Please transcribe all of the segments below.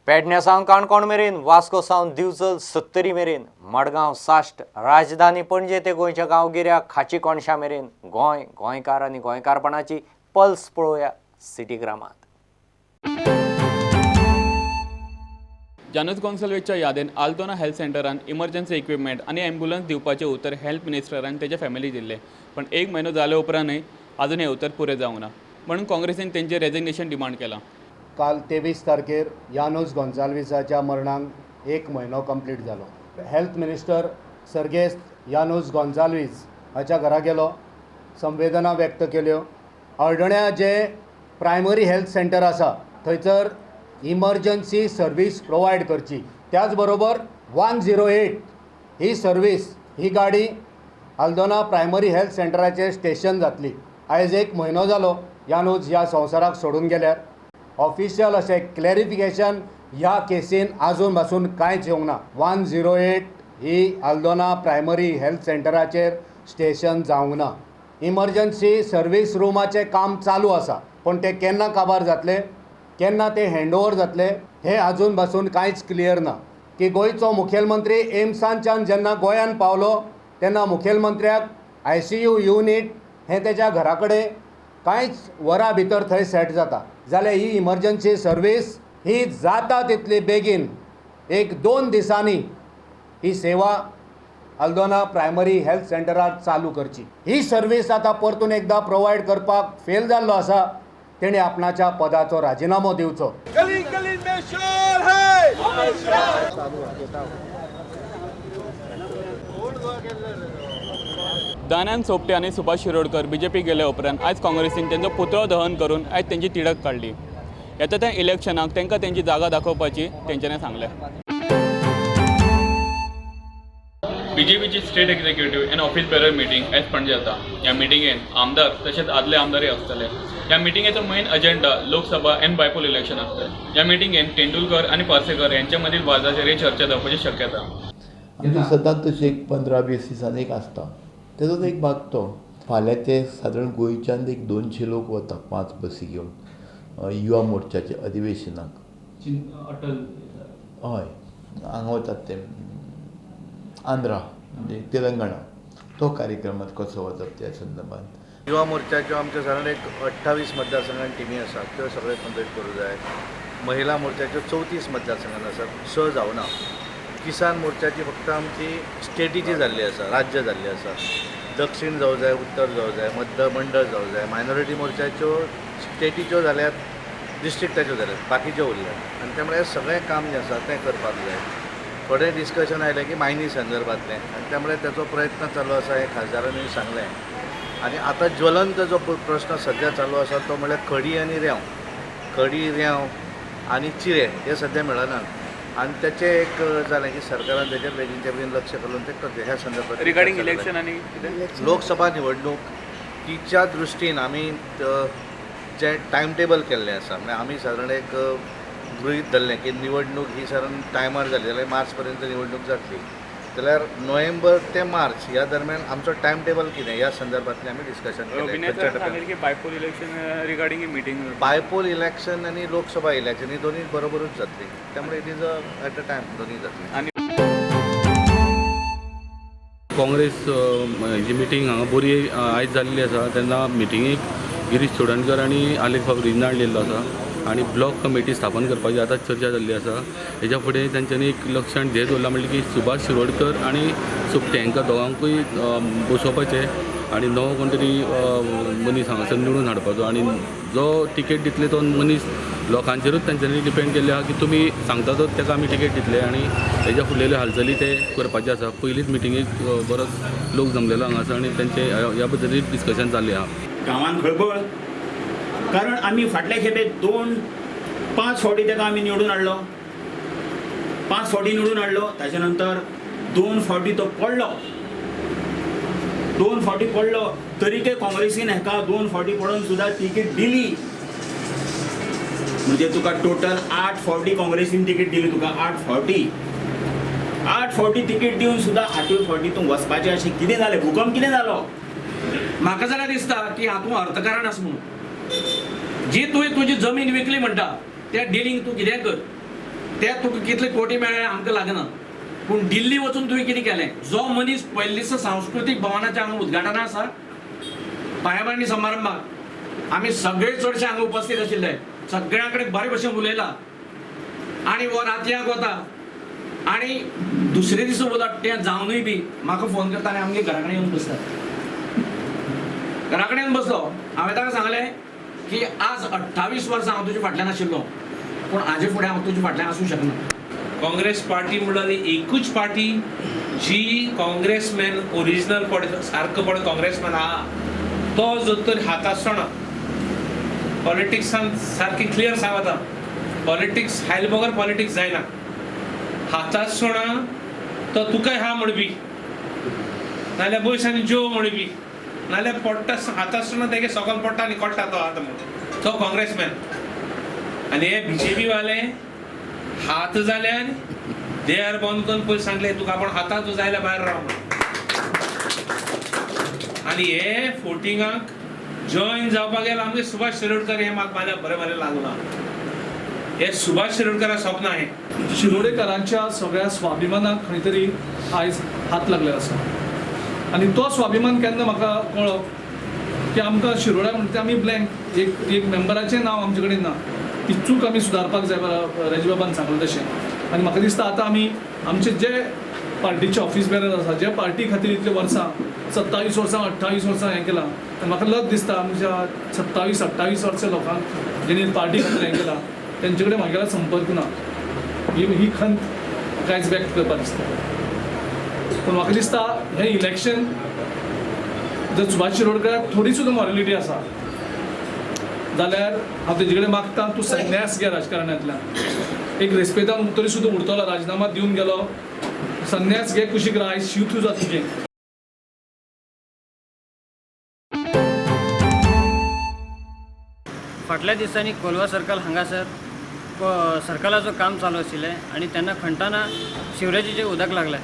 पेडण्या सावन काणकोण मेरेन, वास्को सावन दिवचल सत्तरी मेरेन, मडगांव साश्ट, राजधानी पणजे ते गोंयच्या गांवगिऱ्या खाची कोणशा मेरेन गोंय, गोंयकार आनी गोंयकारपणाची पल्स पळोवया सिटीग्रामांत. जानूज कॉन्सल्वेटच्या यादीन आल्दोना हेल्थ सेंटरान इमर्जन्सी इक्विपमेंट आनी एम्ब्युलन्स दिवपाचें उतर हेल्थ मिनिस्टरान तेज्या फॅमिली दिल्लें, पण एक म्हयनो जाले उपरांतूय आजून हें उतर पुरे जावंक ना म्हणून काँग्रेसीन तेंचें रेजिग्नेशन डिमांड केलां. काल 23 तारखेर यानोज गोन्साल्विसाच्या मरणाक एक म्हयनो कंप्लीट जालो. हेल्थ मिनिस्टर सर्गेस्त यानोज गोन्साल्वीस हाच्या घरा गेलो, संवेदना व्यक्त केल्यो. हळदण्या जे प्रायमरी हेल्थ सेंटर आसा थंयसर इमर्जन्सी सर्वीस प्रोवायड करची, त्याच बरोबर 108 ही सर्वीस, ही गाडी आल्दोना प्रायमरी हेल्थ सेंटराचेर स्टेशन जातली. आयज एक म्हयनो जालो यानोज ह्या संवसाराक सोडून गेल्यार. ऑफिशियल अशें क्लॅरिफिकेशन ह्या केसीन आजून पासून कांयच येवंक ना. 108 ही आल्दोना प्रायमरी हेल्थ सेंटराचेर स्टेशन जावंक ना. इमर्जन्सी सर्वीस रूमाचें काम चालू आसा, पण तें केन्ना काबार जातलें, केन्ना ते हँडओवर जातले हे आजून पासून कांयच क्लियर ना. की गोंयचो मुखेलमंत्री एम्सांच्यान जेन्ना गोंयान पावलो तेन्ना मुखेलमंत्र्याक ICU युनीट हें तेज्या घरा कडेन कांयच वरां भितर थंय सेट जाता जाल्यार ही इमर्जन्सी सर्वीस ही जाता तितली बेगीन 1-2 दिसांनी ही सेवा आल्दोना प्रायमरी हेल्थ सेंटरात चालू करची. ही सर्वीस आतां परतून एकदां प्रोवायड करपाक फेल जाल्लो आसा. तेणे आपणाच्या पदाचो राजिनामो दिवचो. दानान सोपटे आनी सुभाष शिरोडकर BJP गेले उपरांत आयज काँग्रेसीन तेंचो पुतळो दहन करून आयज तेंची तिडक काडली. येता त्या इलेक्शनाक तांकां तेंची जागा दाखोवपाची तेंच्यांनी सांगलें. BJPची state executive and office bearer meeting आयज पणजे जाता. ह्या मिटींगेन आमदार तशेंच आदले आमदारय आसतले. ह्या मिटींगेचो main agenda Lok Sabha and bypoll election आसतलें. ह्या मिटींगेन तेंडुलकर आनी पार्सेकर यांच्या मदीं वादाचेर चर्चा जावपाची शक्यता. सदांच तशें एक 15-20 दिसांनी एक आसता. तेजोच एक भाग तो. फाल्यां ते सादारण गोंयच्यान एक 200 लोक वता 5 बसी घेवन युवा मोर्चाचे अधिवेशनाक. हय, हांगा वतात ते आंध्रा म्हणजे तेलंगणा. तो कार्यक्रमात कसो वचप त्या संदर्भात. युवा मोर्चाच्यो आमच्यो सादारण एक 28 मतदारसंघान टिमी आसात, त्यो सगळे कंप्लीट करूं जाय. महिला मोर्चाच्यो 34 मतदारसंघान आसात, 6 जावना. किसान मोर्चाची फक्त आमची स्टेटीची जाल्ली आसा, राज्य जाल्ली आसा. दक्षिण जावं जाय, उत्तर जावं जाय, मध्य मंडळ जावं जाय. मायनॉरिटी मोर्चाच्यो स्टेटीच्यो जाल्यात, डिस्ट्रिक्टाच्यो जाल्यात, बाकीच्यो उरल्यात. आनी त्यामुळे सगळें काम जें आसा तें करपाक जाय. थोडें डिस्कशन आयलें की मायनी संदर्भांतलें, आनी त्यामुळे ताचो प्रयत्न चालू आसा हें खासदारांनी सांगलें. आनी आतां ज्वलंत जो प्रश्न सध्या चालू आसा तो म्हळ्यार खडी आनी रेंव. खडी, रेंव आनी चिरे हे सध्या मेळनात. आनी तेचें एक जालें की सरकारान तेचेर बेगीनच्या बेगीन लक्ष घालून ते करचे. ह्या संदर्भात रिगार्डिंग इलेक्शन आनी लोकसभा निवडणूक तिच्या दृश्टीन आमी जे टायम टेबल केल्लें आसा, म्हणजे आमी सादारण एक गृहीत धरलें की निवडणूक ही सादारण टायमार जाली जाल्यार मार्च पर्यंत निवडणूक जातली. जाल्यार नोव्हेंबर ते मार्च ह्या दरम्यान आमचो टायम टेबल कितें ह्या संदर्भातलें आमी डिस्कशन केलें. Bypoll election regarding meeting bypoll election आनी लोकसभा इलेक्शन ही दोन्ही बरोबरूच जातली. त्यामुळे it is at a time दोन्ही जातली. काँग्रेस जी मिटींग हांगा बोरी आयज जाल्ली आसा तेन्ना मिटींगेक गिरीश चोडणकर आनी आलेख फाबरीन हाडलेलो आसा आनी ब्लॉक कमिटी स्थापन करपाची आतां चर्चा जाल्ली आसा. हेच्या फुडें तांच्यांनी एक लक्षण ध्येय दवरला म्हणलें की सुभाष शिरोडकर आनी सुप्टे हांकां दोगांकूय बसोवपाचें आनी नवो कोण तरी मनीस हांगासर निवडून हाडपाचो आनी जो टिकेट दितले तो मनीस लोकांचेरूच तांच्यांनी डिपेंड केल्ले आहा की तुमी सांगता तो ताका आमी टिकेट दितले आनी हेच्या फुडलेल्यो हालचाली ते करपाचे आसा. पयलींच मिटींगेक बरोच लोक जमलेलो हांगासर आनी तांचे ह्या बद्दल डिस्कशन जाल्लें आहा. गांवांत खळबळ, कारण आमी फाटल्या खेपे 5 फावटी ताका आमी निवडून हाडलो. 5 फावटी निवडून हाडलो. ताच्या नंतर 2 फावटी तो पडलो. 2 फावटी पडलो तरीके काँग्रेसीन हेका 2 फावटी पडून सुद्दां तिकीट दिली. म्हणजे तुका टोटल 8 फावटी काँग्रेसीन तिकीट दिली. तुका 8 फावटी तिकीट दिवन सुद्दां 8 फावटी तूं वचपाचें अशें कितें जालें? भुकंप कितें जालो? म्हाका जाल्यार दिसता की हातूंत अर्थकारण आसा म्हणून. जी तुवें तुजी जमीन विकली म्हणटा त्या डिलींग तूं कितें कर, ते तुका कितले कोटी मेळ्ळे आमकां लागना, पूण दिल्ली वचून तुवें कितें केलें? जो मनीस पयले दिसा सांस्कृतीक भवनाच्या हांगा उद्घाटना आसा, पांयबांदी समारंभाक आमी सगळे चडशे हांगा उपस्थित आशिल्ले, सगळ्यां कडेन बरे भशेन उलयला आनी वो रातयांक वता आनी दुसरे दिसा उलट तें जावनूय बी म्हाका फोन करता आनी आमगे घरा कडेन येवन बसता. घरा कडेन बसलो, हांवें ताका सांगलें की आज 28 वर्सां हांव तुज्या फाटल्यान आशिल्लो, पूण हाजे फुडें हांव तुज्या फाटल्यान आसूं शकना. काँग्रेस पार्टी म्हणल्यार एकूच पार्टी जी काँग्रेसमॅन ओरिजिनल पडे सारको पडे काँग्रेसमॅन आहा तो जर तर हात आसतना पॉलिटिक्सान सारकी क्लियर सांगता, पॉलिटिक्स हायल बगर पॉलिटिक्स जायना. हात आसतना तो तुका हा म्हणबी, नाल्यार बस आनी जो म्हणबी, नाल्यार पडटा हात आसतना तेगे सकल पडटा आनी कट्टा तो हात म्हणून तो काँग्रेसमॅन. आनी हे BJP वाले हात जाल्यार देर बंद करून पयस सांगले तुका आपण हाताच जायला भायर राव. आनी हे फोटिंगाक जॉईन जावपाक गेला आमगे सुभाष शिरोडकर, हे म्हाका माझ्या बरें बरें लागला. हे सुभाष शिरोडकरा स्वप्न आहे. शिरोडेकरांच्या सगळ्या स्वाभिमानाक खंय तरी आयज हात लागले आसा आनी तो स्वाभिमान केन्ना म्हाका कळ्ळो की आमकां शिरोड्या म्हणटा ते आमी ब्लँक एक मेंबराचें नांव आमचे कडेन ना, ती चूक आमी सुदारपाक जाय रेजबाबान सांगलें तशें. आनी म्हाका दिसता आतां आमी आमचे जे पार्टीचे ऑफिस बेरर आसा, जे पार्टी खातीर इतले वर्सां 27 वर्सां 28 वर्सां हें केलां, म्हाका लग दिसता आमच्या 27-28 वर्सां लोकांक जेणी पार्टी खातीर हें केलां तेंचे कडेन म्हागेलो संपर्क ना. ही खंत कांयच व्यक्त करपाक दिसता. पूण म्हाका दिसता हें इलेक्शन जर सुभाष शिरोडकराक थोडी सुद्दां मॉरलिटी आसा जाल्यार हांव तेजे कडेन मागता तूं संन्यास घे राजकारणांतल्यान. एक रेस्पेदान तरी सुद्दां उरतलो, राजिनामा दिवन गेलो, संन्यास घे, कुशीक राय, शीव तुझा तुजें. फाटल्या दिसांनी कोलवा सर्कल हांगासर सर्कलाचो काम चालू आशिल्लें आनी तेन्ना खंटाना शिवराजीचें उदक लागलें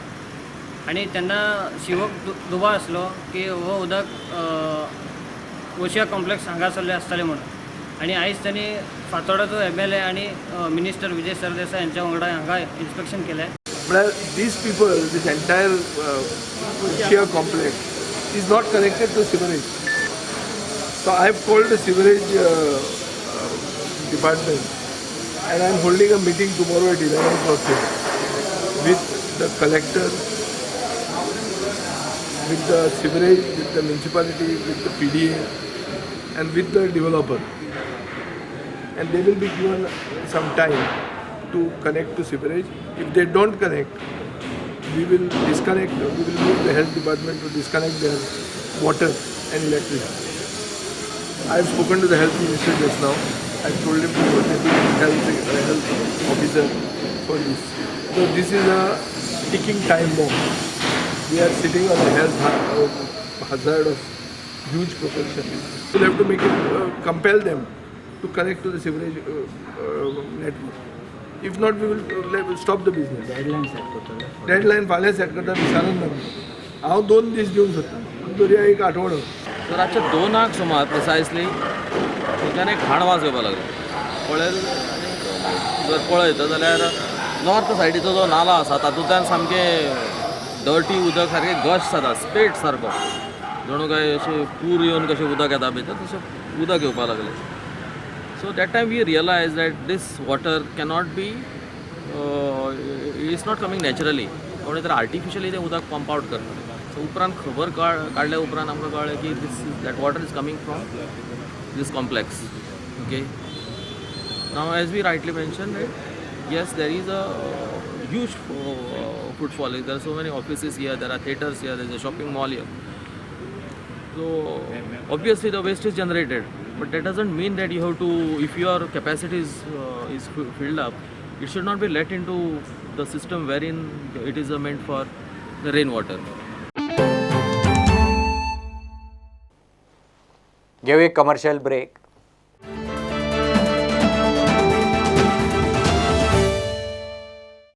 आनी तेन्ना शिवक दुबाव आसलो की हो उदक ओशिया कॉम्प्लेक्स हांगासरलें आसतलें म्हणून. आनी आयज तांणी फातोर्डाचो MLA आनी मिनिस्टर विजय सरदेसाय हांच्या वांगडा हांगा इन्स्पेक्शन केलें. But these people, this entire Oshia complex is not connected to sewerage. So I have called the sewerage department and I am holding a meeting tomorrow at 11 o'clock with the collector, with the sewerage, with the municipality, with the PDA and with the developer. And they will be given some time to connect to sewerage. If they don't connect, we will disconnect, we will move the health department to disconnect their water and electricity. I have spoken to the health minister just now. I told him to work with the health officer for this. So this is a ticking time bomb. We are sitting on a health hazard of huge proportion. We will have to make it, compel them to connect to the sewerage network. If not, we will stop the business. Deadline set करता. Deadline फाल्यां set करता विचारून ना. हांव 2 दीस दिवंक सोदता. दर्या एक आठवडो. तर रातचे 2 सुमार प्रिसायसली थंयच्यान एक खाण वाज येवपाक लागलो. पळयल जर पळयत जाल्यार नॉर्थ सायडीचो जो नाला आसा तातूंतल्यान सामकें डर्टी उदक सारकें गश जाता, स्पेट सारको. जणू काय अशें पूर येवन कशें उदक येता भितर तशें उदक येवपाक लागलें. So that time we realized that this water cannot be, it's not coming naturally. कोणी तर आर्टिफिशियली ते उदक पंप आउट करता. सो उपरांत खबर काडल्या उपरांत आमकां कळ्ळें की that water is coming from this complex. Okay. Now as we rightly mentioned, yes, there is a huge footfall. There are so many offices here, there are theatres here, there is a shopping mall here. So obviously the waste is generated. But that doesn't mean that you have to, if your capacity is filled up, it should not be let into the system wherein it is meant for the rainwater. घेऊ एक commercial break.